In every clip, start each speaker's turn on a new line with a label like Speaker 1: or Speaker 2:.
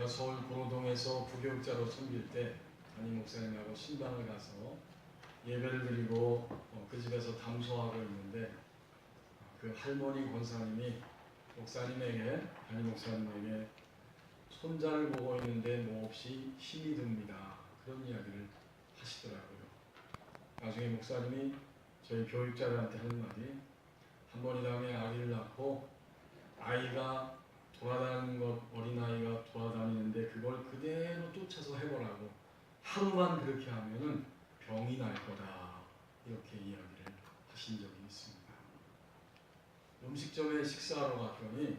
Speaker 1: 제가 서울 구로동에서 부교육자로 섬길 때 담임 목사님하고 신방을 가서 예배를 드리고 그 집에서 담소하고 있는데 그 할머니 권사님이 담임 목사님에게 손자를 보고 있는데 몹시 힘이 듭니다. 그런 이야기를 하시더라고요. 나중에 목사님이 저희 교육자들한테 하는 말이, 한 번 이 다음에 아기를 낳고 아이가 돌아다니는 것, 어린아이가 돌아다니는데 그걸 그대로 쫓아서 해보라고, 하루만 그렇게 하면은 병이 날 거다, 이렇게 이야기를 하신 적이 있습니다. 음식점에 식사하러 갔더니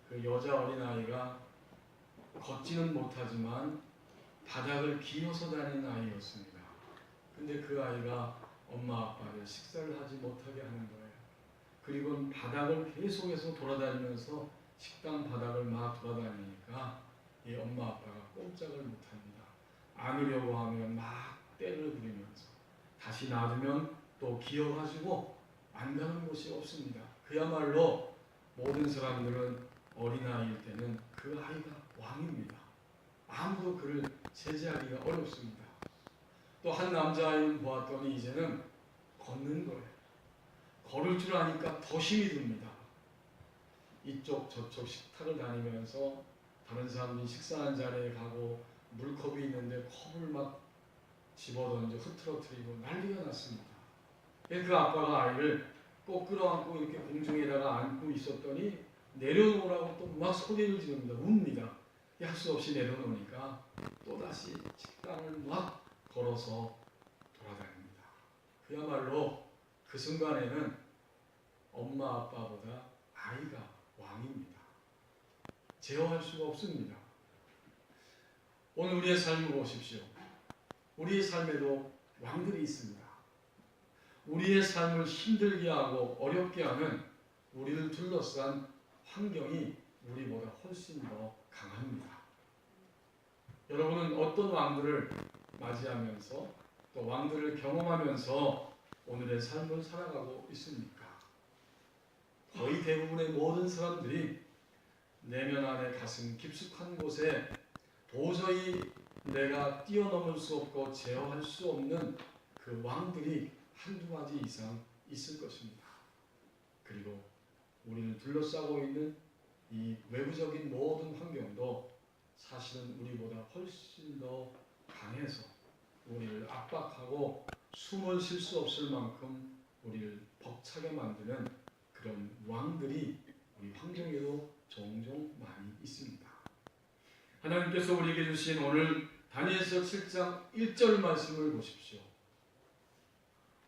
Speaker 1: 그 여자 어린아이가 걷지는 못하지만 바닥을 기어서 다니는 아이였습니다. 근데 그 아이가 엄마 아빠를 식사를 하지 못하게 하는 거예요. 그리고 바닥을 계속해서 돌아다니면서 식당 바닥을 막 돌아다니니까 이 엄마 아빠가 꼼짝을 못합니다. 안으려고 하면 막 때를 부리면서, 다시 놔두면 또 기어가지고 안 가는 곳이 없습니다. 그야말로 모든 사람들은 어린아이일 때는 그 아이가 왕입니다. 아무도 그를 제재하기가 어렵습니다. 또 한 남자아이는 보았더니 이제는 걷는 거예요. 걸을 줄 아니까 더 힘이 듭니다. 이쪽 저쪽 식탁을 다니면서 다른 사람들이 식사하는 자리에 가고 물컵이 있는데 컵을 막 집어던져 흐트러뜨리고 난리가 났습니다. 그 아빠가 아이를 꼭 끌어안고 이렇게 공중에다가 안고 있었더니 내려놓으라고 또 막 소리를 지릅니다. 웁니다. 할 수 없이 내려놓으니까 또다시 식당을 막 걸어서 돌아다닙니다. 그야말로 그 순간에는 엄마 아빠보다 아이가 왕입니다. 제어할 수가 없습니다. 오늘 우리의 삶을 보십시오. 우리의 삶에도 왕들이 있습니다. 우리의 삶을 힘들게 하고 어렵게 하는 우리를 둘러싼 환경이 우리보다 훨씬 더 강합니다. 여러분은 어떤 왕들을 맞이하면서 또 왕들을 경험하면서 오늘의 삶을 살아가고 있습니까? 거의 대부분의 모든 사람들이 내면 안에 가슴 깊숙한 곳에 도저히 내가 뛰어넘을 수 없고 제어할 수 없는 그 왕들이 한두 가지 이상 있을 것입니다. 그리고 우리를 둘러싸고 있는 이 외부적인 모든 환경도 사실은 우리보다 훨씬 더 강해서 우리를 압박하고 숨을 쉴 수 없을 만큼 우리를 벅차게 만드는 그런 왕들이 우리 환경에도 종종 많이 있습니다. 하나님께서 우리에게 주신 오늘 다니엘서 7장 1절 말씀을 보십시오.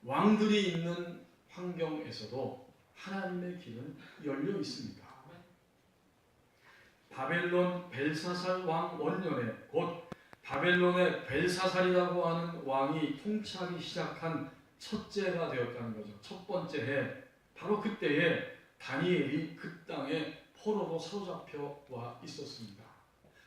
Speaker 1: 왕들이 있는 환경에서도 하나님의 길은 열려 있습니다. 바벨론 벨사살 왕 원년에, 곧 바벨론의 벨사살이라고 하는 왕이 통치하기 시작한 첫째가 되었다는 거죠. 첫 번째 해, 바로 그때에 다니엘이 그 땅에 포로로 사로잡혀 와 있었습니다.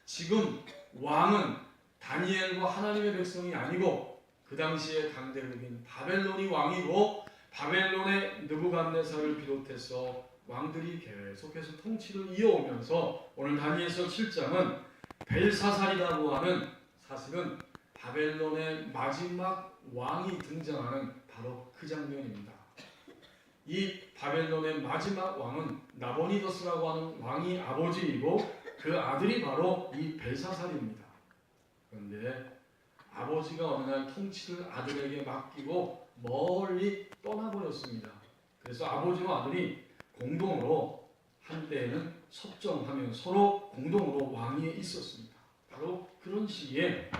Speaker 1: 지금 왕은 다니엘과 하나님의 백성이 아니고 그 당시에 강대국인 바벨론이 왕이고, 바벨론의 느부갓네살을 비롯해서 왕들이 계속해서 통치를 이어오면서 오늘 다니엘서 7장은 벨사살이라고 하는, 사실은 바벨론의 마지막 왕이 등장하는 바로 그 장면입니다. 이 바벨론의 마지막 왕은 나보니더스라고 하는 왕이 아버지이고 그 아들이 바로 이 벨사살입니다. 그런데 아버지가 어느 날 통치를 아들에게 맡기고 멀리 떠나버렸습니다. 그래서 아버지와 아들이 공동으로 한때에는 섭정하며 서로 공동으로 왕위에 있었습니다. 바로 그런 시기에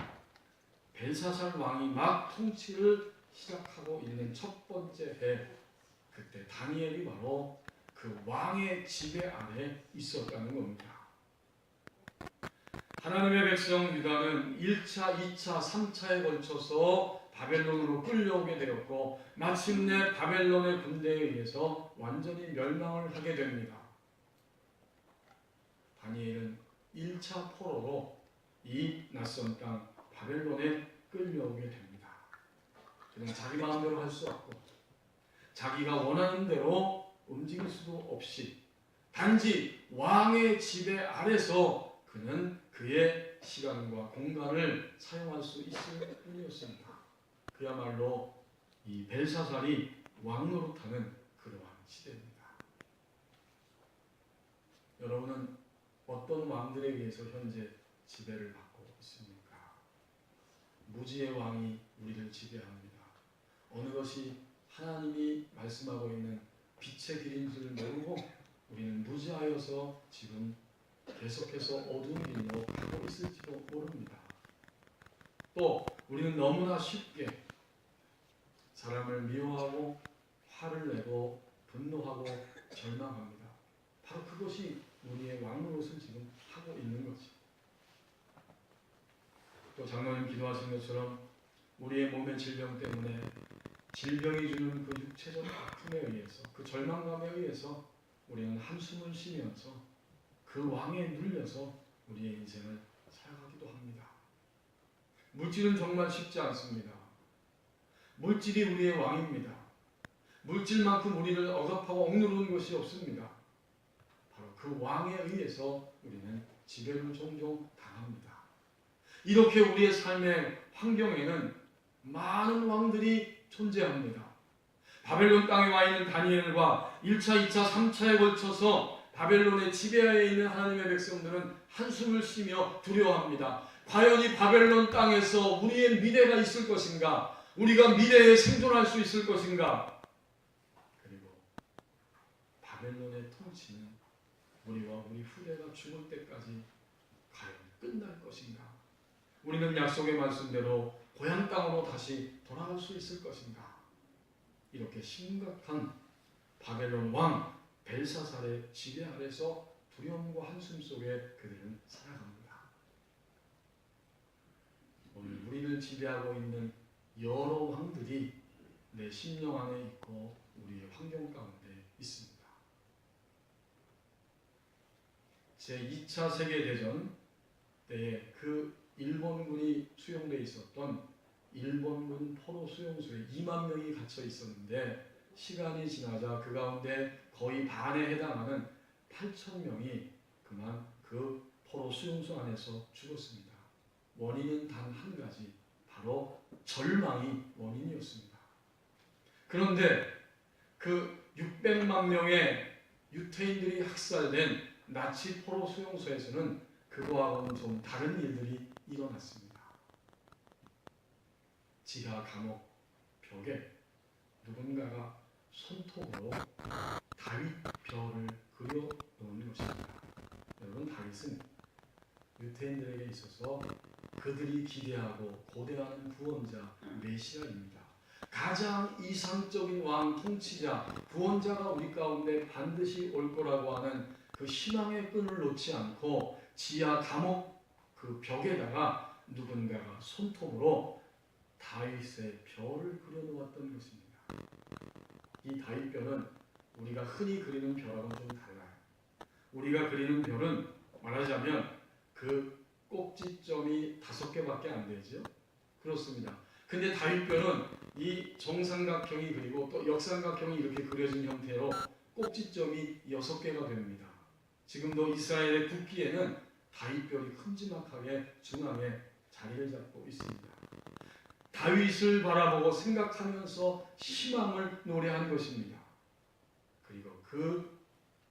Speaker 1: 벨사살 왕이 막 통치를 시작하고 있는 첫 번째 해, 그때 다니엘이 바로 그 왕의 지배 아래 있었다는 겁니다. 하나님의 백성 유다는 1차, 2차, 3차에 걸쳐서 바벨론으로 끌려오게 되었고 마침내 바벨론의 군대에 의해서 완전히 멸망을 하게 됩니다. 다니엘은 1차 포로로 이 낯선 땅 바벨론에 끌려오게 됩니다. 그는 자기 마음대로 할 수 없고 자기가 원하는 대로 움직일 수도 없이 단지 왕의 지배 아래서 그는 그의 시간과 공간을 사용할 수 있을 뿐이었습니다. 그야말로 이 벨사살이 왕노릇하는 그러한 시대입니다. 여러분은 어떤 왕들에 의해서 현재 지배를 받고 있습니까? 무지의 왕이 우리를 지배합니다. 어느 것이 하나님이 말씀하고 있는 빛의 길인 줄 모르고 우리는 무지하여서 지금 계속해서 어두운 길로 가고 있을지도 모릅니다. 또 우리는 너무나 쉽게 사람을 미워하고 화를 내고 분노하고 절망합니다. 바로 그것이 우리의 왕노릇을 지금 하고 있는 것이. 또 장로님 기도하신 것처럼 우리의 몸의 질병 때문에 질병이 주는 그 육체적 아픔에 의해서 그 절망감에 의해서 우리는 한숨을 쉬면서 그 왕에 눌려서 우리의 인생을 살아가기도 합니다. 물질은 정말 쉽지 않습니다. 물질이 우리의 왕입니다. 물질만큼 우리를 억압하고 억누르는 것이 없습니다. 바로 그 왕에 의해서 우리는 지배를 종종 당합니다. 이렇게 우리의 삶의 환경에는 많은 왕들이 존재합니다. 바벨론 땅에 와 있는 다니엘과 1차, 2차, 3차에 걸쳐서 바벨론의 지배하에 있는 하나님의 백성들은 한숨을 쉬며 두려워합니다. 과연 이 바벨론 땅에서 우리의 미래가 있을 것인가? 우리가 미래에 생존할 수 있을 것인가? 그리고 바벨론의 통치는 우리와 우리 후대가 죽을 때까지 과연 끝날 것인가? 우리는 약속의 말씀대로 고향 땅으로 다시 돌아갈 수 있을 것인가? 이렇게 심각한 바벨론 왕 벨사살의 지배 아래서 두려움과 한숨 속에 그들은 살아갑니다. 오늘 우리를 지배하고 있는 여러 왕들이 내 심령 안에 있고 우리의 환경 가운데 있습니다. 제2차 세계대전 때에 그 일본군이 수용되어 있었던 일본군 포로 수용소에 2만 명이 갇혀 있었는데 시간이 지나자 그 가운데 거의 반에 해당하는 8천 명이 그만 그 포로 수용소 안에서 죽었습니다. 원인은 단 한 가지, 바로 절망이 원인이었습니다. 그런데 그 600만 명의 유태인들이 학살된 나치 포로 수용소에서는 그거하고는 좀 다른 일들이 일어났습니다. 지하 감옥 벽에 누군가가 손톱으로 다윗 벼를 그려 놓은 것입니다. 여러분, 다윗은 유태인들에게 있어서 그들이 기대하고 고대하는 구원자 메시아입니다. 가장 이상적인 왕 통치자 구원자가 우리 가운데 반드시 올 거라고 하는 그 희망의 끈을 놓지 않고 지하 감옥 그 벽에다가 누군가가 손톱으로 다윗의 벼를 그려놓았던 것입니다. 이 다윗 벼는 우리가 흔히 그리는 벼랑은 좀 달라요. 우리가 그리는 벼는 말하자면 그 꼭지점이 5개밖에 안 되죠. 그렇습니다. 근데 다윗 벼는 이 정삼각형이 그리고 또 역삼각형이 이렇게 그려진 형태로 꼭지점이 6개가 됩니다. 지금도 이스라엘의 국기에는 다윗 벼이 큼지막하게 중앙에 자리를 잡고 있습니다. 다윗을 바라보고 생각하면서 희망을 노래한 것입니다. 그리고 그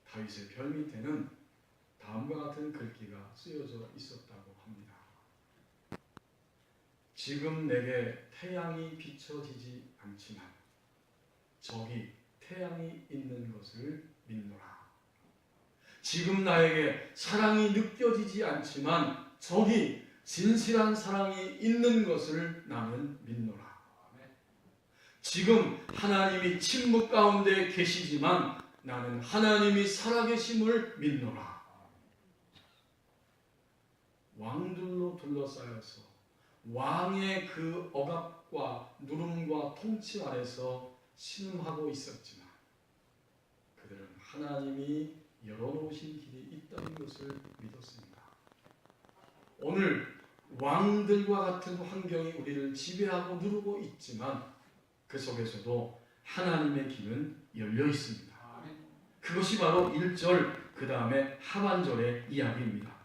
Speaker 1: 다윗의 별 밑에는 다음과 같은 글귀가 쓰여져 있었다고 합니다. 지금 내게 태양이 비춰지지 않지만 저기 태양이 있는 것을 믿노라. 지금 나에게 사랑이 느껴지지 않지만 저기 진실한 사랑이 있는 것을 나는 믿노라. 지금 하나님이 침묵 가운데 계시지만 나는 하나님이 살아계심을 믿노라. 왕들로 둘러싸여서 왕의 그 억압과 누름과 통치 아래서 신음하고 있었지만 그들은 하나님이 열어놓으신 길이 있다는 것을 믿었습니다. 오늘 왕들과 같은 환경이 우리를 지배하고 누르고 있지만 그 속에서도 하나님의 길은 열려 있습니다. 그것이 바로 1절 그 다음에 하반절의 이야기입니다.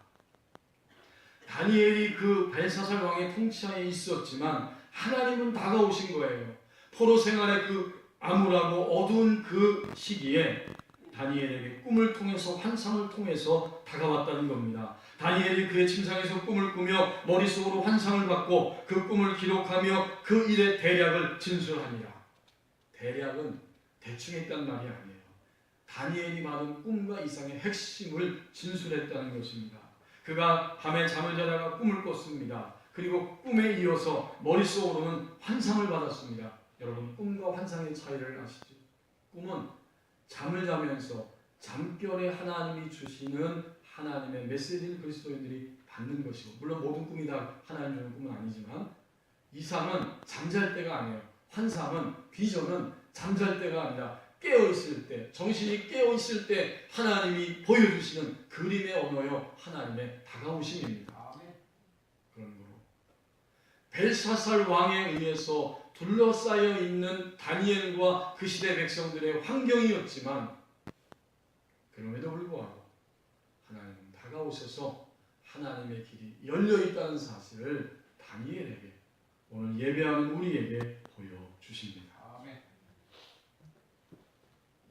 Speaker 1: 다니엘이 그 벨사살 왕의 통치하에 있었지만 하나님은 다가오신 거예요. 포로 생활의 그 암울하고 어두운 그 시기에 다니엘에게 꿈을 통해서 환상을 통해서 다가왔다는 겁니다. 다니엘이 그의 침상에서 꿈을 꾸며 머릿속으로 환상을 받고 그 꿈을 기록하며 그 일의 대략을 진술합니다. 대략은 대충 했단 말이 아니에요. 다니엘이 받은 꿈과 이상의 핵심을 진술했다는 것입니다. 그가 밤에 잠을 자다가 꿈을 꿨습니다. 그리고 꿈에 이어서 머릿속으로는 환상을 받았습니다. 여러분, 꿈과 환상의 차이를 아시죠? 꿈은 잠을 자면서 잠결에 하나님이 주시는 하나님의 메시지를 그리스도인들이 받는 것이고, 물론 모든 꿈이 다 하나님 주는 꿈은 아니지만, 이상은 잠잘 때가 아니에요. 환상은, 비전은 잠잘 때가 아니라 깨어있을 때, 정신이 깨어있을 때 하나님이 보여주시는 그림의 언어요, 하나님의 다가오심입니다. 그런 거로 벨사살 왕에 의해서 둘러싸여 있는 다니엘과 그 시대 백성들의 환경이었지만, 그럼에도 불구하고 하나님은 다가오셔서 하나님의 길이 열려있다는 사실을 다니엘에게, 오늘 예배하는 우리에게 보여주십니다.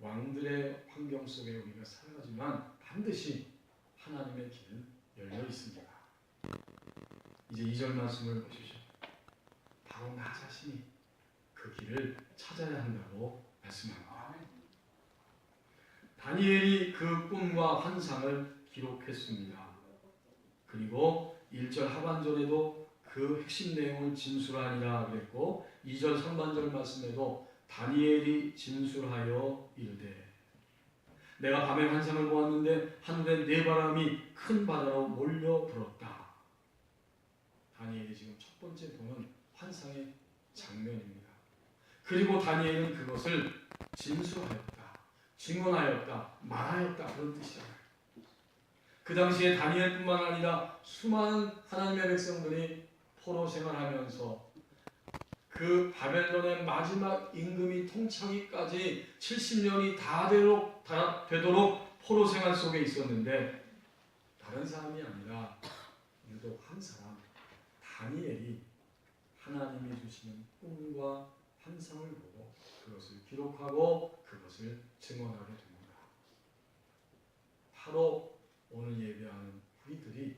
Speaker 1: 왕들의 환경 속에 우리가 살아가지만 반드시 하나님의 길은 열려 있습니다. 이제 2절 말씀을 보십시오. 바로 나 자신이 그 길을 찾아야 한다고 말씀합니다. 다니엘이 그 꿈과 환상을 기록했습니다. 그리고 1절 하반절에도 그 핵심 내용을 진술하니라 그랬고, 2절 상반절 말씀에도 다니엘이 진술하여 이르되, 내가 밤에 환상을 보았는데 하늘에 네 바람이 큰 바다로 몰려 불었다. 다니엘이 지금 첫 번째 보는 환상의 장면입니다. 그리고 다니엘은 그것을 진술하였다, 증언하였다, 말하였다, 그런 뜻이잖아요. 그 당시에 다니엘뿐만 아니라 수많은 하나님의 백성들이 포로 생활하면서 그 바벨론의 마지막 임금이 통치하기까지 70년이 다 되도록 포로 생활 속에 있었는데, 다른 사람이 아니라 유독 한 사람, 다니엘이 하나님이 주시는 꿈과 환상을 보고 그것을 기록하고 그것을 증언하게 됩니다. 바로 오늘 예배하는 우리들이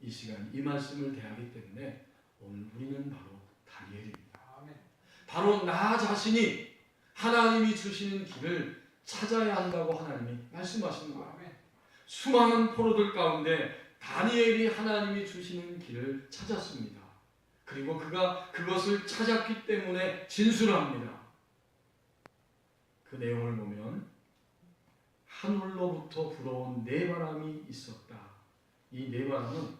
Speaker 1: 이 시간 이 말씀을 대하기 때문에 오늘 우리는 바로 다니엘입니다. 바로 나 자신이 하나님이 주시는 길을 찾아야 한다고 하나님이 말씀하시는 거예요. 수많은 포로들 가운데 다니엘이 하나님이 주시는 길을 찾았습니다. 그리고 그가 그것을 찾았기 때문에 진술합니다. 그 내용을 보면 하늘로부터 불어온 네 바람이 있었다. 이 네 바람은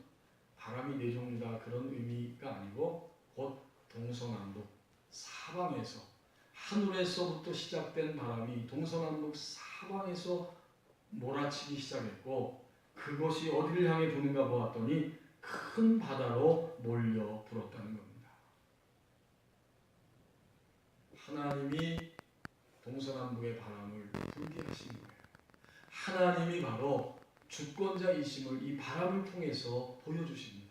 Speaker 1: 바람이 네 종류다 그런 의미가 아니고 곧 동서남북 사방에서, 하늘에서부터 시작된 바람이 동서남북 사방에서 몰아치기 시작했고, 그것이 어디를 향해 부는가 보았더니 큰 바다로 몰려 불었다는 겁니다. 하나님이 동서남북의 바람을 불게 하신 거예요. 하나님이 바로 주권자이심을 이 바람을 통해서 보여주십니다.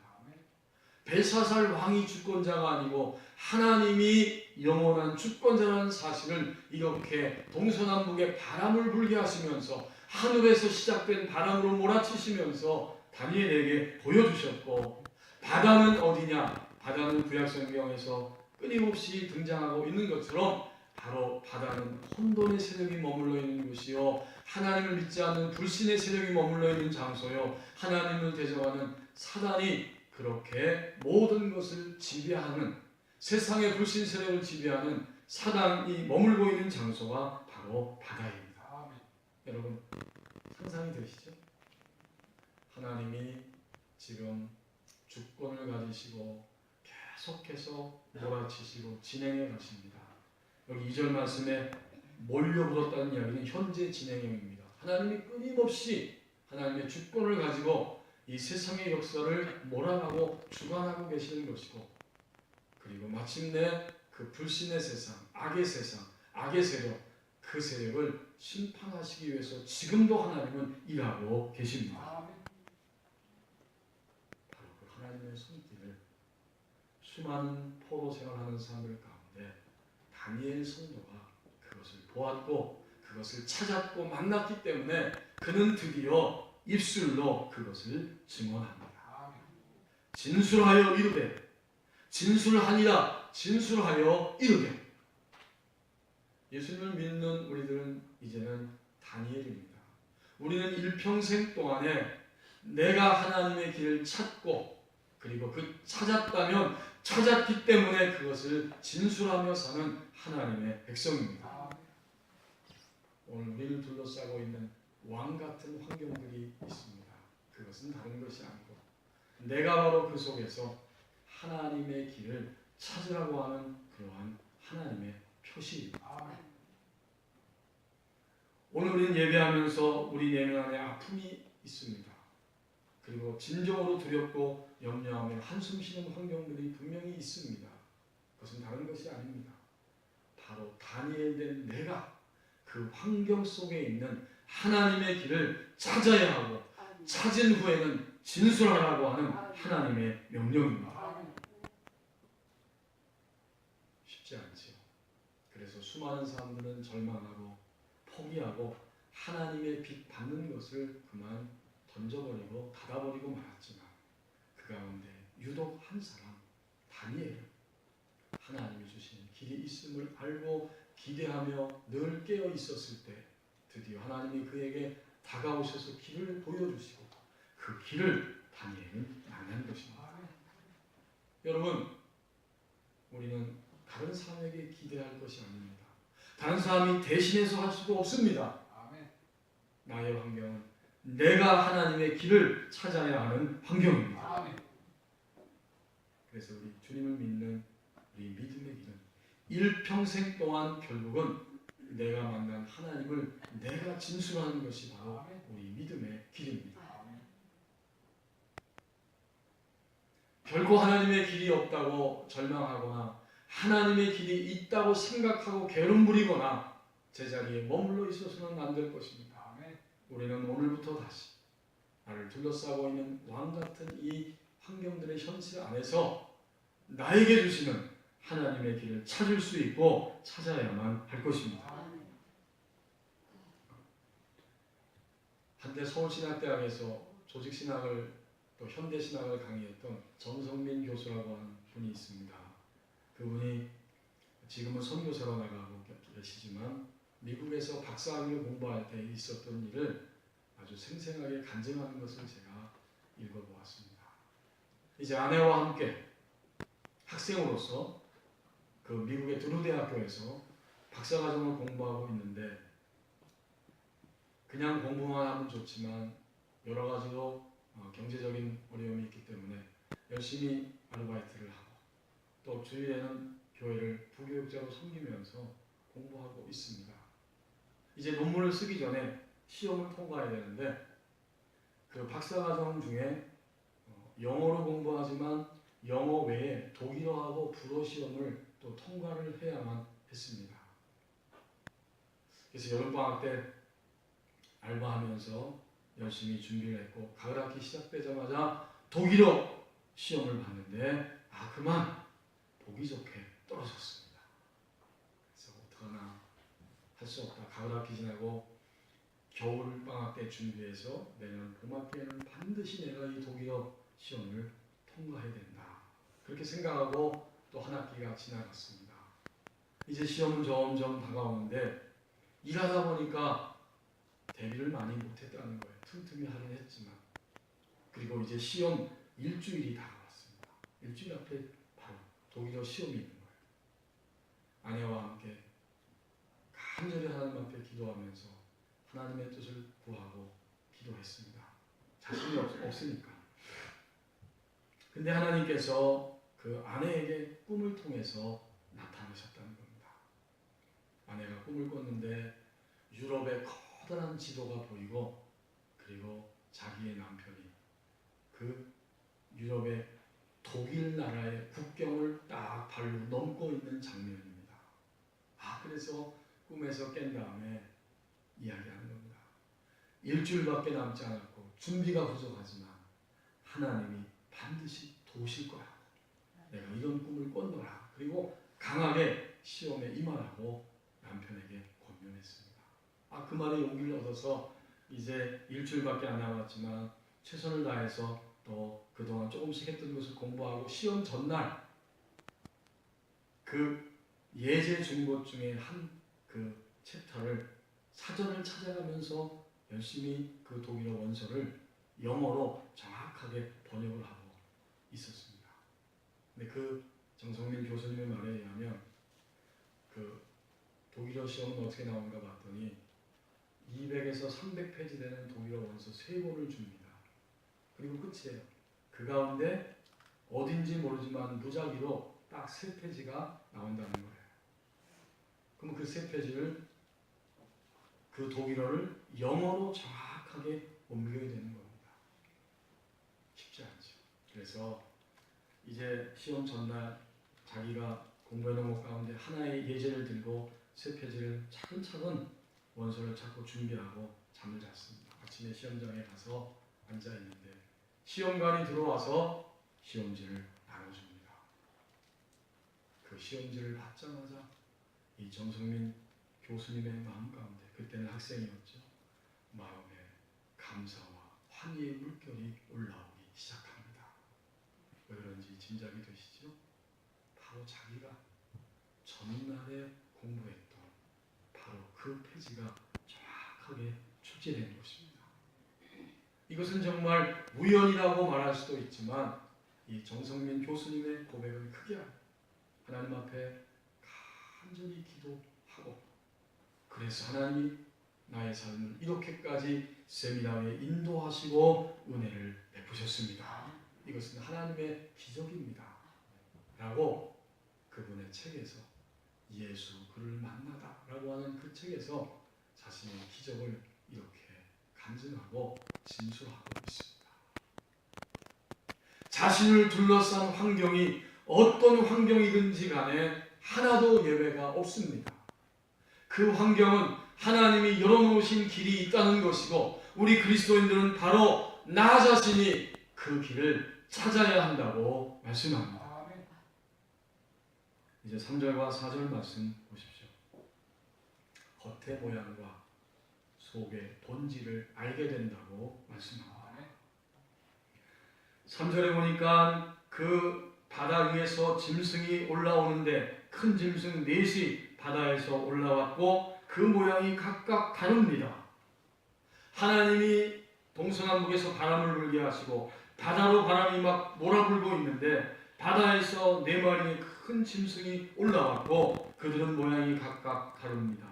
Speaker 1: 벨사살 왕이 주권자가 아니고 하나님이 영원한 주권자라는 사실을 이렇게 동서남북의 바람을 불게 하시면서 하늘에서 시작된 바람으로 몰아치시면서 다니엘에게 보여주셨고, 바다는 어디냐? 바다는 구약성경에서 끊임없이 등장하고 있는 것처럼 바로 바다는 혼돈의 세력이 머물러 있는 곳이요, 하나님을 믿지 않는 불신의 세력이 머물러 있는 장소요, 하나님을 대적하는 사단이 그렇게 모든 것을 지배하는, 세상의 불신 세력을 지배하는 사단이 머물고 있는 장소가 바로 바다입니다. 여러분 상상이 되시죠? 하나님이 지금 주권을 가지시고 계속해서 몰아치시고 진행해 가십니다. 여기 2절 말씀에 몰려불었다는 이야기는 현재 진행형입니다. 하나님이 끊임없이 하나님의 주권을 가지고 이 세상의 역사를 몰아가고 주관하고 계시는 것이고, 그리고 마침내 그 불신의 세상, 악의 세상, 악의 세력, 그 세력을 심판하시기 위해서 지금도 하나님은 일하고 계십니다. 바로 하나님의 손길을 수많은 포로 생활하는 사람들 가운데 다니엘 성도가 그것을 보았고 그것을 찾았고 만났기 때문에 그는 드디어 입술로 그것을 증언합니다. 진술하여 이르되 진술하니라 진술하여 이르되. 예수님을 믿는 우리들은 이제는 다니엘입니다. 우리는 일평생 동안에 내가 하나님의 길을 찾고 그리고 그 찾았다면 찾았기 때문에 그것을 진술하며 사는 하나님의 백성입니다. 오늘 우리를 둘러싸고 있는 왕 같은 환경들이 있습니다. 그것은 다른 것이 아니고 내가 바로 그 속에서 하나님의 길을 찾으라고 하는 그러한 하나님의 표시입니다. 오늘 우리는 예배하면서 우리 내면 안에 아픔이 있습니다. 그리고 진정으로 두렵고 염려하며 한숨 쉬는 환경들이 분명히 있습니다. 그것은 다른 것이 아닙니다. 바로 다니엘된 내가 그 환경 속에 있는 하나님의 길을 찾아야 하고 찾은 후에는 진술하라고 하는 하나님의 명령입니다. 쉽지 않지요. 그래서 수많은 사람들은 절망하고 포기하고 하나님의 빛 받는 것을 그만 던져버리고 닫아버리고 말았지만 그 가운데 유독 한 사람 다니엘은 하나님이 주신 길이 있음을 알고 기대하며 늘 깨어 있었을 때 드디어 하나님이 그에게 다가오셔서 길을 보여주시고 그 길을 다니엘은 만난 것입니다. 여러분, 우리는 다른 사람에게 기대할 것이 아닙니다. 다른 사람이 대신해서 할 수가 없습니다. 나의 환경은 내가 하나님의 길을 찾아야 하는 환경입니다. 그래서 우리 주님을 믿는 우리 믿음의 길은 일평생 동안 결국은 내가 만난 하나님을 내가 진술하는 것이 바로 우리 믿음의 길입니다. 결코 하나님의 길이 없다고 절망하거나 하나님의 길이 있다고 생각하고 게으름 부리거나 제자리에 머물러 있어서는 안 될 것입니다. 우리는 오늘부터 다시 나를 둘러싸고 있는 왕같은 이 환경들의 현실 안에서 나에게 주시는 하나님의 길을 찾을 수 있고 찾아야만 할 것입니다. 한때 서울신학대학에서 조직신학을 또 현대신학을 강의했던 정성민 교수라고 하는 분이 있습니다. 그분이 지금은 선교사로 나가고 계시지만 미국에서 박사학위를 공부할 때 있었던 일을 아주 생생하게 간증하는 것을 제가 읽어보았습니다. 이제 아내와 함께 학생으로서 그 미국의 드루 대학교에서 박사과정을 공부하고 있는데 그냥 공부만 하면 좋지만 여러 가지로 경제적인 어려움이 있기 때문에 열심히 아르바이트를 하고 또 주일에는 교회를 부교육자로 섬기면서 공부하고 있습니다. 이제 논문을 쓰기 전에 시험을 통과해야 되는데 그 박사과정 중에 영어로 공부하지만 영어 외에 독일어하고 불어 시험을 또 통과를 해야만 했습니다. 그래서 여름방학 때 알바하면서 열심히 준비를 했고 가을학기 시작되자마자 독일어 시험을 봤는데 그만 보기 좋게 떨어졌습니다. 그래서 어떡하나 할 수 없다. 가을학기 지나고 겨울방학 때 준비해서 내년 봄학기에는 반드시 내가 이 독일어 시험을 통과해야 된다. 그렇게 생각하고 또 한 학기가 지나갔습니다. 이제 시험은 점점 다가오는데 일하다 보니까 대비를 많이 못했다는 거예요. 틈틈이 하긴 했지만. 그리고 이제 시험 일주일이 다가왔습니다. 일주일 앞에 바로 독일어 시험이 있는 거예요. 아내와 함께 간절히 하나님 앞에 기도하면서 하나님의 뜻을 구하고 기도했습니다. 자신이 없으니까. 근데 하나님께서 그 아내에게 꿈을 통해서 나타나셨다는 겁니다. 아내가 꿈을 꿨는데 유럽의 커다란 지도가 보이고 그리고 자기의 남편이 그 유럽의 독일 나라의 국경을 딱 발로 넘고 있는 장면입니다. 그래서 꿈에서 깬 다음에 이야기하는 겁니다. 일주일밖에 남지 않았고 준비가 부족하지만 하나님이 반드시 도우실 거야. 내가 이런 꿈을 꿨노라. 그리고 강하게 시험에 임하라고 남편에게 권면했습니다. 그 말에 용기를 얻어서 이제 일주일밖에 안 남았지만 최선을 다해서 또 그동안 조금씩 했던 것을 공부하고 시험 전날 그 예제 준 것 중에 한 그 챕터를 사전을 찾아가면서 열심히 그 독일어 원서를 영어로 정확하게 번역을 하고 있었습니다. 근데 그 정성민 교수님의 말에 의하면 그 독일어 시험은 어떻게 나오는가 봤더니 200에서 300페이지 되는 독일어 원서 3권을 줍니다. 그리고 끝이에요. 그 가운데 어딘지 모르지만 무작위로 딱 3페이지가 나온다는 거예요. 그럼 그 3페이지를 그 독일어를 영어로 정확하게 옮겨야 되는 겁니다. 쉽지 않죠. 그래서 이제 시험 전날 자기가 공부해놓은 것 가운데 하나의 예제를 들고 3페이지를 차근차근 원서를 찾고 준비하고 잠을 잤습니다. 아침에 시험장에 가서 앉아있는데 시험관이 들어와서 시험지를 나눠줍니다. 그 시험지를 받자마자 이 정성민 교수님의 마음 가운데, 그때는 학생이었죠, 마음에 감사와 환희의 물결이 올라오기 시작합니다. 왜 그런지 짐작이 되시죠? 바로 자기가 전날에 공부했던 바로 그 페이지가 정확하게 출제된 것입니다. 이것은 정말 우연이라고 말할 수도 있지만 이 정성민 교수님의 고백은 크게 하나님 앞에 간절히 기도하고, 그래서 하나님이 나의 삶을 이렇게까지 세미나에 인도하시고 은혜를 베푸셨습니다. 이것은 하나님의 기적입니다. 라고 그분의 책에서, 예수 그를 만나다 라고 하는 그 책에서 자신의 기적을 이렇게 간증하고 진술하고 있습니다. 자신을 둘러싼 환경이 어떤 환경이든지 간에 하나도 예외가 없습니다. 그 환경은 하나님이 열어놓으신 길이 있다는 것이고, 우리 그리스도인들은 바로 나 자신이 그 길을 찾아야 한다고 말씀합니다. 이제 3절과 4절 말씀 보십시오. 겉의 모양과 속의 본질을 알게 된다고 말씀합니다. 3절에 보니까 그 바다 위에서 짐승이 올라오는데 큰 짐승 4이 바다에서 올라왔고 그 모양이 각각 다릅니다. 하나님이 동서남북에서 바람을 불게 하시고 바다로 바람이 막 몰아불고 있는데 바다에서 4마리의 큰 짐승이 올라왔고 그들은 모양이 각각 다릅니다.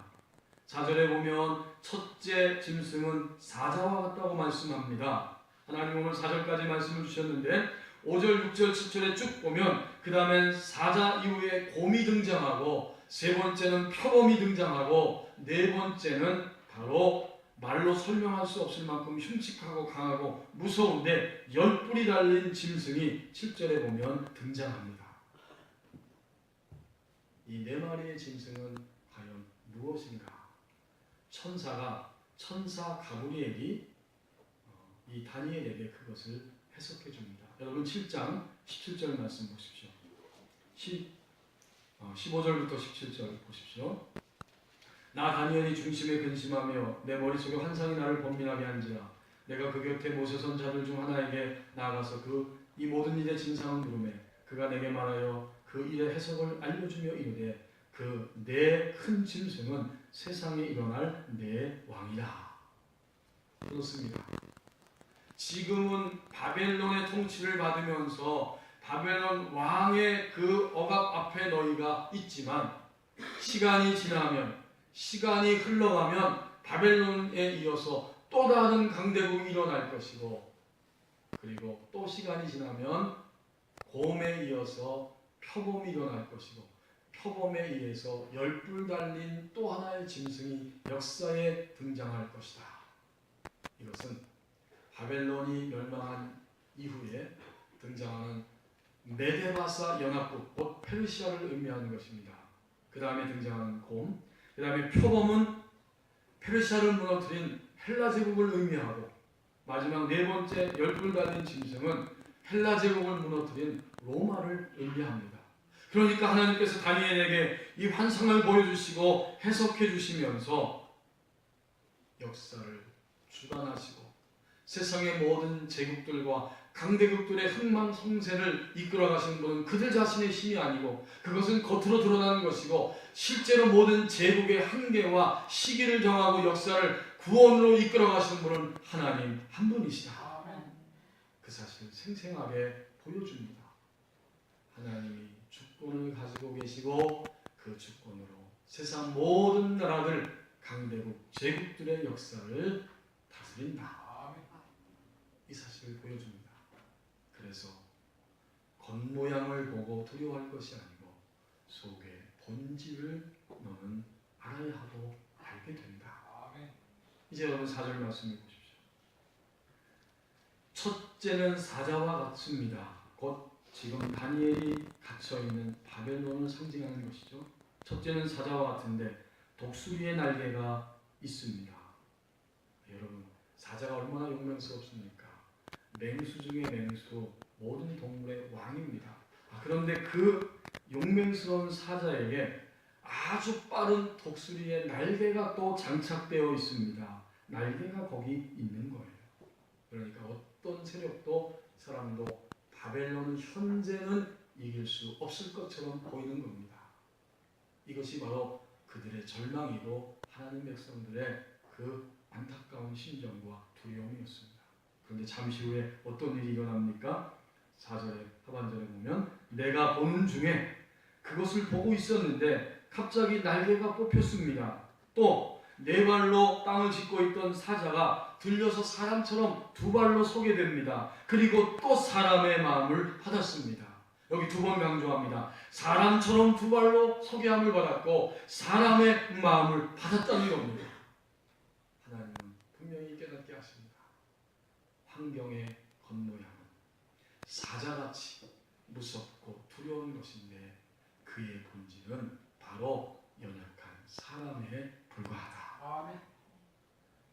Speaker 1: 4절에 보면 첫째 짐승은 사자와 같다고 말씀합니다. 하나님 오늘 4절까지 말씀을 주셨는데 5절, 6절, 7절에 쭉 보면 그 다음엔 사자 이후에 곰이 등장하고 세 번째는 표범이 등장하고 네 번째는 바로 말로 설명할 수 없을 만큼 흉측하고 강하고 무서운데 10뿔이 달린 짐승이 7절에 보면 등장합니다. 이 4마리의 짐승은 과연 무엇인가? 천사 가브리엘이 이 다니엘에게 그것을 해석해 줍니다. 여러분 7장 17절 말씀 보십시오. 15절부터 17절 보십시오. 나 다니엘이 중심에 근심하며 내 머릿속에 환상이 나를 번민하게 한지라 내가 그 곁에 모세 선자들 중 하나에게 나아가서 이 모든 일의 진상을 물으매 그가 내게 말하여 그 일의 해석을 알려주며 이르되 그 네 큰 짐승은 세상에 일어날 네 왕이라. 그렇습니다. 지금은 바벨론의 통치를 받으면서 바벨론 왕의 그 억압 앞에 너희가 있지만 시간이 지나면, 시간이 흘러가면 바벨론에 이어서 또 다른 강대국이 일어날 것이고, 그리고 또 시간이 지나면 곰에 이어서 표범이 일어날 것이고, 표범에 의해서 10뿔 달린 또 하나의 짐승이 역사에 등장할 것이다. 이것은 바벨론이 멸망한 이후에 등장하는 메데바사 연합국, 곧 페르시아를 의미하는 것입니다. 그 다음에 등장하는 곰, 그 다음에 표범은 페르시아를 무너뜨린 헬라 제국을 의미하고, 마지막 네 번째 10뿔 달린 짐승은 헬라 제국을 무너뜨린 로마를 의미합니다. 그러니까 하나님께서 다니엘에게 이 환상을 보여주시고 해석해 주시면서 역사를 주관하시고 세상의 모든 제국들과 강대국들의 흥망성쇠를 이끌어가시는 분은 그들 자신의 힘이 아니고 그것은 겉으로 드러나는 것이고 실제로 모든 제국의 한계와 시기를 정하고 역사를 구원으로 이끌어가시는 분은 하나님 한 분이시다. 그 사실을 생생하게 보여줍니다. 하나님이 주권을 가지고 계시고 그 주권으로 세상 모든 나라들, 강대국, 제국들의 역사를 다스린다. 이 사실을 보여줍니다. 그래서 겉모양을 보고 두려워할 것이 아니고 속의 본질을 너는 알아야 하고 알게 된다. 이제 여러분 4절 말씀 보십시오. 첫째는 사자와 같습니다. 곧 지금 다니엘이 갇혀있는 바벨론을 상징하는 것이죠. 첫째는 사자와 같은데 독수리의 날개가 있습니다. 여러분 사자가 얼마나 용맹스럽습니까? 맹수 중에 맹수, 모든 동물의 왕입니다. 그런데 그 용맹스러운 사자에게 아주 빠른 독수리의 날개가 또 장착되어 있습니다. 날개가 거기 있는 거예요. 그러니까 어떤 세력도 사람도 바벨론은 현재는 이길 수 없을 것처럼 보이는 겁니다. 이것이 바로 그들의 절망이고 하나님 백성들의 그 안타까운 심정과 두려움이었습니다. 그런데 잠시 후에 어떤 일이 일어납니까? 4절의 하반절에 보면 내가 보는 중에 그것을 보고 있었는데 갑자기 날개가 뽑혔습니다. 또 네 발로 땅을 짚고 있던 사자가 들려서 사람처럼 두 발로 서게 됩니다. 그리고 또 사람의 마음을 받았습니다. 여기 두 번 강조합니다. 사람처럼 두 발로 서게 함을 받았고 사람의 마음을 받았다는 겁니다. 하나님은 분명히 깨닫게 하십니다. 환경의 겉모양은 사자같이 무섭고 두려운 것인데 그의 본질은 바로 연약한 사람에 불과하다.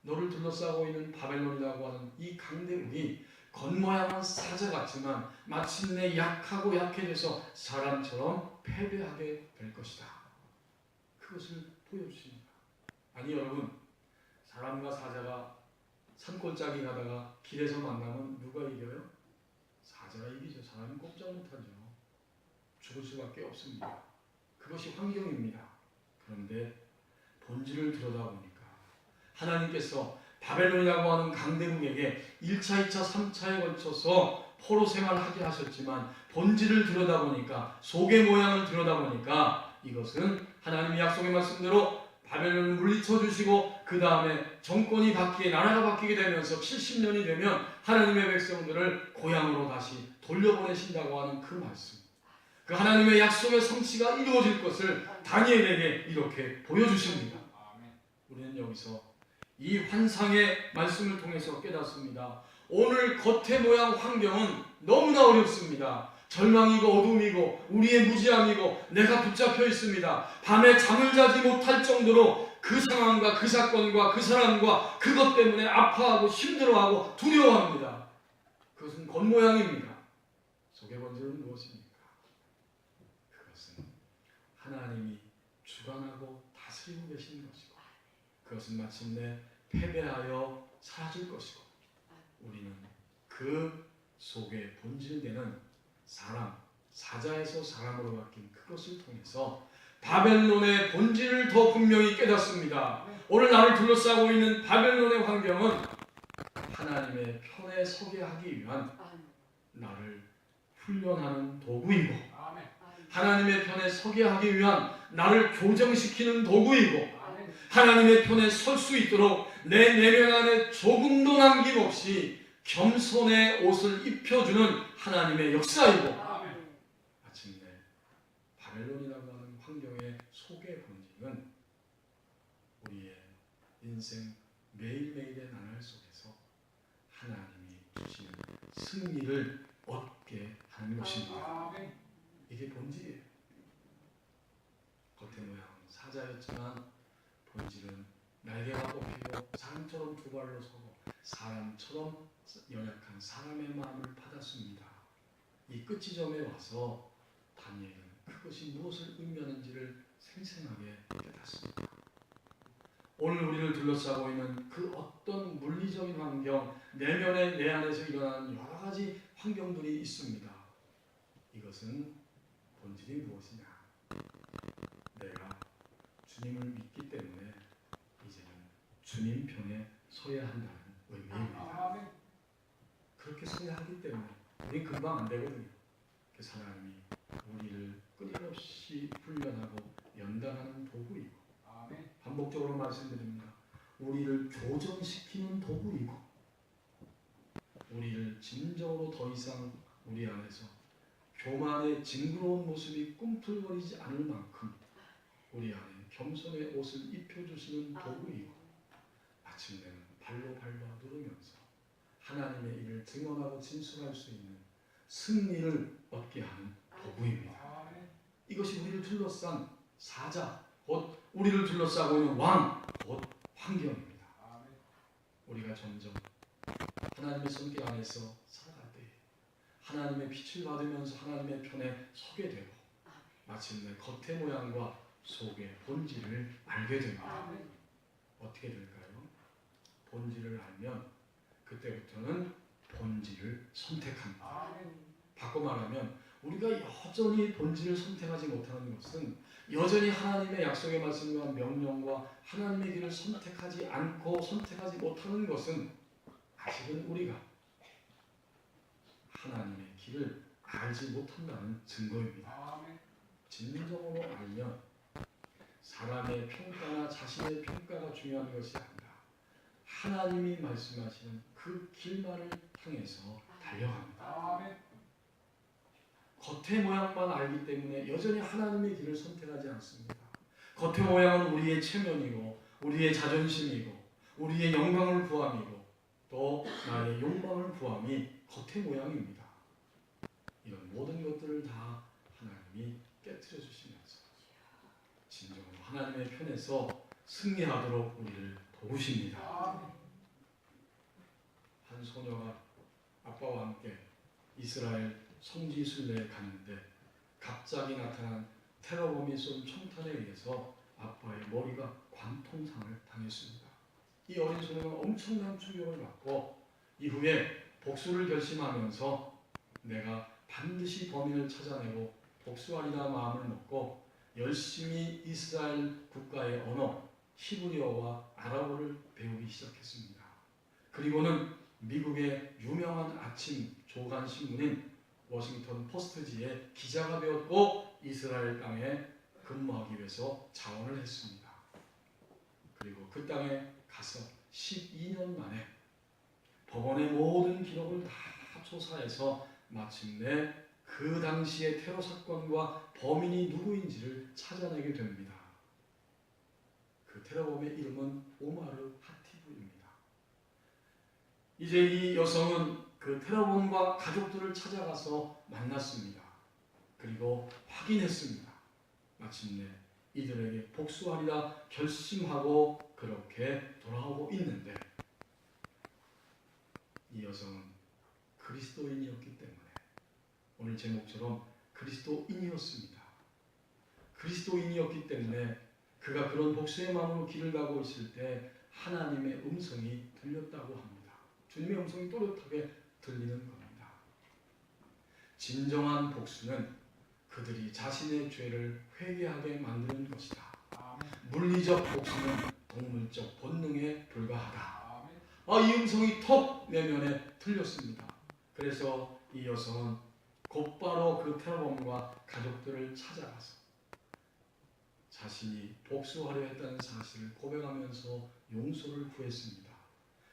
Speaker 1: 너를 둘러싸고 있는 바벨론이라고 하는 이 강대국이 겉모양은 사자 같지만 마침내 약하고 약해져서 사람처럼 패배하게 될 것이다. 그것을 보여주십니다. 아니 여러분, 사람과 사자가 산골짜기 가다가 길에서 만나면 누가 이겨요? 사자가 이기죠. 사람은 꼼짝 못하죠. 죽을 수밖에 없습니다. 그것이 환경입니다. 그런데 본질을 들여다보니까 하나님께서 바벨론이라고 하는 강대국에게 1차, 2차, 3차에 걸쳐서 포로 생활하게 하셨지만 본질을 들여다보니까 속의 모양을 들여다보니까 이것은 하나님의 약속의 말씀대로 바벨론을 물리쳐 주시고 그 다음에 정권이 바뀌게 나라가 바뀌게 되면서 70년이 되면 하나님의 백성들을 고향으로 다시 돌려보내신다고 하는 그 말씀, 그 하나님의 약속의 성취가 이루어질 것을 다니엘에게 이렇게 보여주십니다. 우리는 여기서 이 환상의 말씀을 통해서 깨닫습니다. 오늘 겉의 모양 환경은 너무나 어렵습니다. 절망이고 어둠이고 우리의 무지함이고 내가 붙잡혀 있습니다. 밤에 잠을 자지 못할 정도로 그 상황과 그 사건과 그 사람과 그것 때문에 아파하고 힘들어하고 두려워합니다. 그것은 겉모양입니다. 속의 본질은 무엇입니까? 그것은 하나님이 주관하고 다스리고 계시는 것이고 그것은 마침내 패배하여 사라질 것이고 우리는 그 속에 본질되는 사람, 사자에서 사람으로 바뀐 그것을 통해서 바벨론의 본질을 더 분명히 깨닫습니다. 오늘 나를 둘러싸고 있는 바벨론의 환경은 하나님의 편에 서게 하기 위한 나를 훈련하는 도구이고 하나님의 편에 서게 하기 위한 나를 교정시키는 도구이고 하나님의 편에 설 수 있도록 내 내면 안에 조금도 남김없이 겸손의 옷을 입혀주는 하나님의 역사이고 마침내 바벨론이라고 하는 환경의 속의 본질은 우리의 인생 매일매일의 나날 속에서 하나님이 주시는 승리를 얻게 하는 것입니다. 이게 본질이에요. 겉의 모양은 사자였지만 본질은 날개가 뽑히고 사람처럼 두 발로 서고 사람처럼 연약한 사람의 마음을 받았습니다. 이 끝지점에 와서 다니엘은 그것이 무엇을 의미하는지를 생생하게 깨닫습니다. 오늘 우리를 둘러싸고 있는 그 어떤 물리적인 환경, 내면의 내 안에서 일어나는 여러 가지 환경들이 있습니다. 이것은 본질이 무엇이냐? 내가 주님을 믿기 때문에 이제는 주님 편에 서야 한다는 의미입니다. 그렇게 서야 하기 때문에 우리 금방 안 되거든요. 그래서 하나님이 우리를 끊임없이 훈련하고 연단하는 도구이고, 반복적으로 말씀드립니다. 우리를 교정시키는 도구이고, 우리를 진정으로 더 이상 우리 안에서 교만의 징그러운 모습이 꿈틀거리지 않을 만큼 우리 안에 겸손의 옷을 입혀주시는 도구이고, 마침내는 발로 밟아 누르면서 하나님의 일을 증언하고 진술할 수 있는 승리를 얻게 하는 도구입니다. 이것이 우리를 둘러싼 사자, 곧 우리를 둘러싸고 있는 왕, 곧 환경입니다. 우리가 점점 하나님의 손길 안에서 살아갈 때 하나님의 빛을 받으면서 하나님의 편에 서게 되고, 마침내 겉의 모양과 속의 본질을 알게 됩니다. 어떻게 될까요? 본질을 알면 그때부터는 본질을 선택합니다. 바꿔 말하면 우리가 여전히 본질을 선택하지 못하는 것은, 여전히 하나님의 약속의 말씀과 명령과 하나님의 길을 선택하지 않고 선택하지 못하는 것은 아직은 우리가 하나님의 길을 알지 못한다는 증거입니다. 진정으로 알면 사람의 평가나 자신의 평가가 중요한 것이 아니라 하나님이 말씀하시는 그 길만을 향해서 달려갑니다. 겉의 모양만 알기 때문에 여전히 하나님의 길을 선택하지 않습니다. 겉의 모양은 우리의 체면이고 우리의 자존심이고 우리의 영광을 구함이고 또 나의 욕망을 구함이 겉의 모양입니다. 이런 모든 것들을 다 하나님이 깨트려 주시면서 진정으로 하나님의 편에서 승리하도록 우리를 도우십니다. 한 소녀가 아빠와 함께 이스라엘 성지 순례에 갔는데 갑자기 나타난 테러범이 쏜 총탄에 의해서 아빠의 머리가 관통상을 당했습니다. 이 어린 소녀가 엄청난 충격을 받고 이후에 복수를 결심하면서 내가 반드시 범인을 찾아내고 복수하리라 마음을 먹고 열심히 이스라엘 국가의 언어 히브리어와 아랍어를 배우기 시작했습니다. 그리고는 미국의 유명한 아침 조간 신문인 워싱턴 포스트지의 기자가 되었고 이스라엘 땅에 근무하기 위해서 자원을 했습니다. 그리고 그 땅에 가서 12년 만에 법원의 모든 기록을 다 조사해서 마침내 그 당시의 테러 사건과 범인이 누구인지를 찾아내게 됩니다. 그 테러범의 이름은 오마르 하티브입니다. 이제 이 여성은 그 테러범과 가족들을 찾아가서 만났습니다. 그리고 확인했습니다. 마침내 이들에게 복수하리라 결심하고 그렇게 돌아오고 있는데, 이 여성은 그리스도인이었기 때문에 오늘 제목처럼 그리스도인이었습니다. 그리스도인이었기 때문에 그가 그런 복수의 마음으로 길을 가고 있을 때 하나님의 음성이 들렸다고 합니다. 주님의 음성이 또렷하게 들리는 겁니다. 진정한 복수는 그들이 자신의 죄를 회개하게 만드는 것이다. 물리적 복수는 동물적 본능에 불과하다. 이 음성이 톡 내면에 들렸습니다. 그래서 이 여성은 곧바로 그 테러범과 가족들을 찾아가서 자신이 복수하려 했다는 사실을 고백하면서 용서를 구했습니다.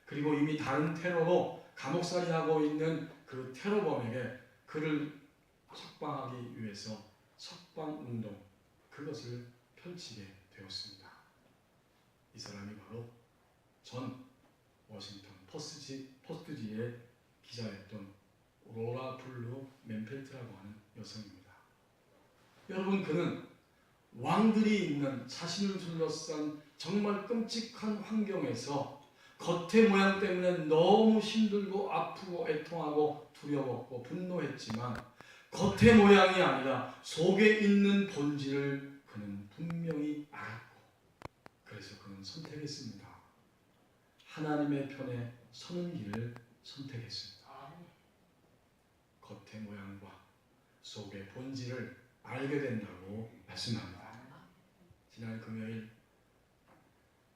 Speaker 1: 그리고 이미 다른 테러로 감옥살이하고 있는 그 테러범에게 그를 석방하기 위해서 석방운동, 그것을 펼치게 되었습니다. 이 사람이 바로 전 워싱턴 포스트지의 기자였던 로라 블루 맨펠트라고 하는 여성입니다. 여러분, 그는 왕들이 있는 자신을 둘러싼 정말 끔찍한 환경에서 겉의 모양 때문에 너무 힘들고 아프고 애통하고 두려웠고 분노했지만 겉의 모양이 아니라 속에 있는 본질을 그는 분명히 알았고, 그래서 그는 선택했습니다. 하나님의 편에 서는 길을 선택했습니다. 겉의 모양과 속의 본질을 알게 된다고 말씀합니다. 지난 금요일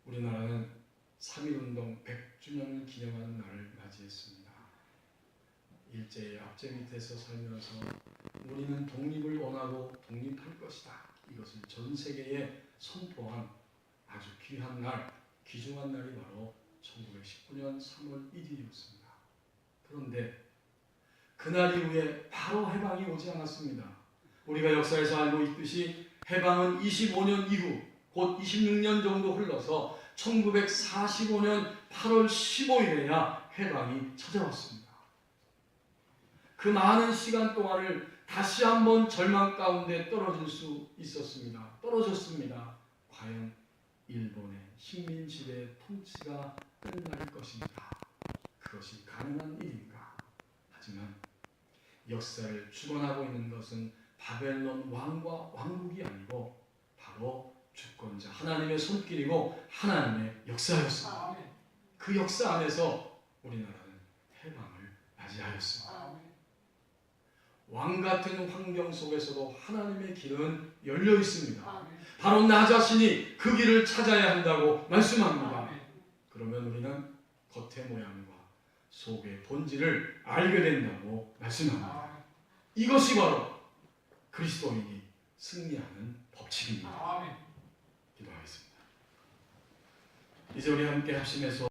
Speaker 1: 우리나라는 3.1운동 100주년을 기념하는 날을 맞이했습니다. 일제의 압제 밑에서 살면서 우리는 독립을 원하고 독립할 것이다, 이것을 전 세계에 선포한 아주 귀한 날, 귀중한 날이 바로 1919년 3월 1일이었습니다. 그런데 그날 이후에 바로 해방이 오지 않았습니다. 우리가 역사에서 알고 있듯이 해방은 25년 이후, 곧 26년 정도 흘러서 1945년 8월 15일에야 해방이 찾아왔습니다. 그 많은 시간 동안을 다시 한번 절망 가운데 떨어질 수 있었습니다. 떨어졌습니다. 과연 일본의 식민지배 통치가 끝날 것인가? 그것이 가능한 일인가? 하지만 역사를 주관하고 있는 것은 바벨론 왕과 왕국이 아니고 바로 주권자 하나님의 손길이고 하나님의 역사였습니다. 그 역사 안에서 우리나라는 해방을 맞이하였습니다. 왕 같은 환경 속에서도 하나님의 길은 열려 있습니다. 바로 나 자신이 그 길을 찾아야 한다고 말씀합니다. 그러면 우리는 겉의 모양과 속의 본질을 알게 된다고 말씀합니다. 이것이 바로 그리스도인이 승리하는 법칙입니다. 기도하겠습니다. 이제 우리 함께 합심해서